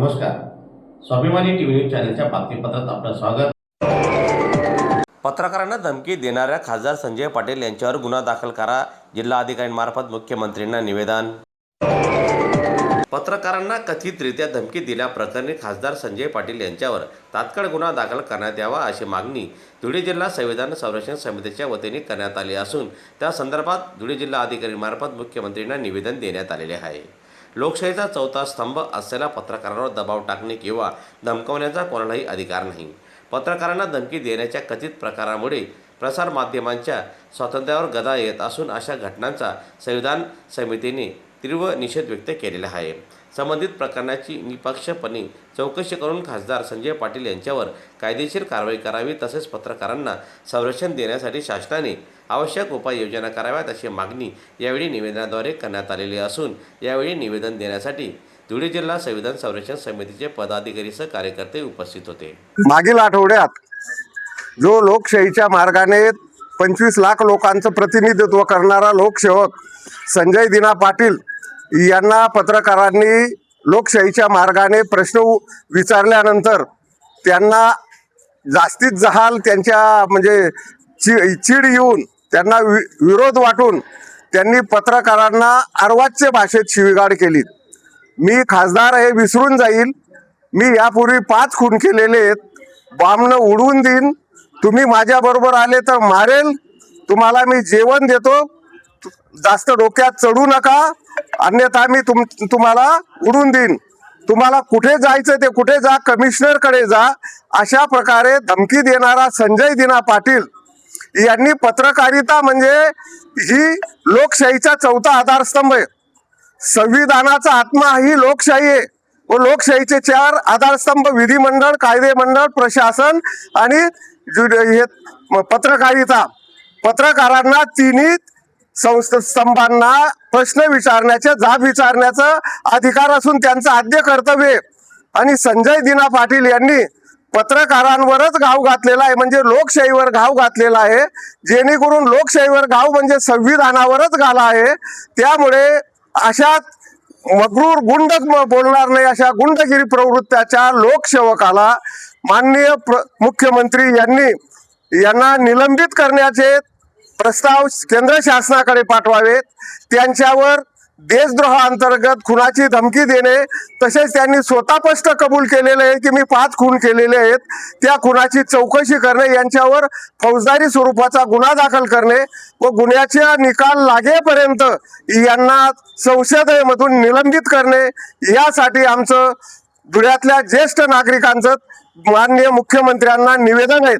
नमस्कार. स्वाभिमानी TV news चॅनलच्या बातमीपत्रात आपलं स्वागत. पत्रकारांना धमकी देणाऱ्या खासदार संजय पाटील यांच्यावर गुन्हा दाखल करा, जिल्हाधिकाऱ्यांमार्फत मुख्यमंत्र्यांना निवेदन. पत्रकारांना कथितरित्या धमकी दिल्याप्रकरणी खासदार संजय पाटील यांच्यावर तात्काळ गुन्हा दाखल करण्यात यावा अशी मागणी धुळे जिल्हा संविधान संरक्षण समितीच्या वतीने करण्यात आली असून त्या संदर्भात धुळे जिल्हा अधिकाऱ्यांमार्फत मुख्यमंत्र्यांना निवेदन देण्यात आलेले आहे. लोकशाहीचा चौथा स्तंभ असलेल्या पत्रकारांवर दबाव टाकणे किंवा धमकावण्याचा कोणालाही अधिकार नाही. पत्रकारांना धमकी देण्याच्या कथित प्रकारामुळे प्रसारमाध्यमांच्या स्वातंत्र्यावर गदा येत असून अशा घटनांचा संविधान समितीने तीव्र निषेध व्यक्त केलेला आहे. संबंधित प्रकरणाची निष्पक्षपणे चौकशी करून खासदार संजय पाटील यांच्यावर कायदेशीर कारवाई करावी, तसेच पत्रकारांना संरक्षण देण्यासाठी शासनाने आवश्यक उपाययोजना कराव्यात अशी मागणी यावेळी निवेदनाद्वारे करण्यात आलेली असून यावेळी निवेदन देण्यासाठी धुळे जिल्हा संविधान संरक्षण समितीचे पदाधिकारीसह कार्यकर्ते उपस्थित होते. मागील आठवड्यात जो लोकशाहीच्या मार्गाने 25 लाख लोकांचं प्रतिनिधित्व करणारा लोकसेवक संजय दिना पाटील यांना पत्रकारांनी लोकशाहीच्या मार्गाने प्रश्न विचारल्यानंतर त्यांना जास्तीत जहाल त्यांच्या चीड येऊन त्यांना विरोध वाटून त्यांनी पत्रकारांना अर्वाच्य भाषेत शिवीगाळ केली. मी खासदार हे विसरून जाईल, मी यापूर्वी 5 खून केलेले आहेत, बामणं उडवून देईन, तुम्ही माझ्याबरोबर आले तर मारेल, तुम्हाला मी जेवण देतो, जास्त डोक्यात चढू नका, अन्यथा मी तुम्हाला उडून देईन, तुम्हाला कुठे जायचं ते कुठे जा, कमिशनरकडे जा, अशा प्रकारे धमकी देणारा संजय दिना पाटील यांनी पत्रकारिता म्हणजे ही लोकशाहीचा चौथा आधारस्तंभ आहे. संविधानाचा आत्मा ही लोकशाही आहे व लोकशाहीचे 4 आधारस्तंभ विधिमंडळ, कायदेमंडळ, प्रशासन आणि पत्रकारिता. पत्रकारांना तिन्ही स्तंभांना प्रश्न विचारण्याचे, जाब विचारण्याचा अधिकार असून त्यांचं आद्य कर्तव्य आहे. आणि संजय दिना पाटील यांनी पत्रकारांवरच घाव घातलेला आहे, म्हणजे लोकशाहीवर घाव घातलेला आहे, जेणेकरून लोकशाहीवर घाव म्हणजे संविधानावरच घाला आहे. त्यामुळे अशा मगरूर गुंड बोलणार नाही अशा गुंडगिरी प्रवृत्तीच्या लोकसेवकाला माननीय मुख्यमंत्री यांना निलंबित करण्याचे प्रस्ताव केंद्र शासनाकडे पाठवावेत. त्यांच्यावर देशद्रोह अंतर्गत खुनाची धमकी देणे, तसेच त्यांनी स्वतः स्पष्ट कबूल केलेले आहे की मी 5 खून केलेले आहेत, त्या खुनाची चौकशी करणे, यांच्यावर फौजदारी स्वरूपाचा गुन्हा दाखल करणे व गुन्ह्याचा निकाल लागेपर्यंत यांना संसदेमधून निलंबित करणे, यासाठी आमचं धुळ्यातल्या ज्येष्ठ नागरिकांचं माननीय मुख्यमंत्र्यांना निवेदन आहे.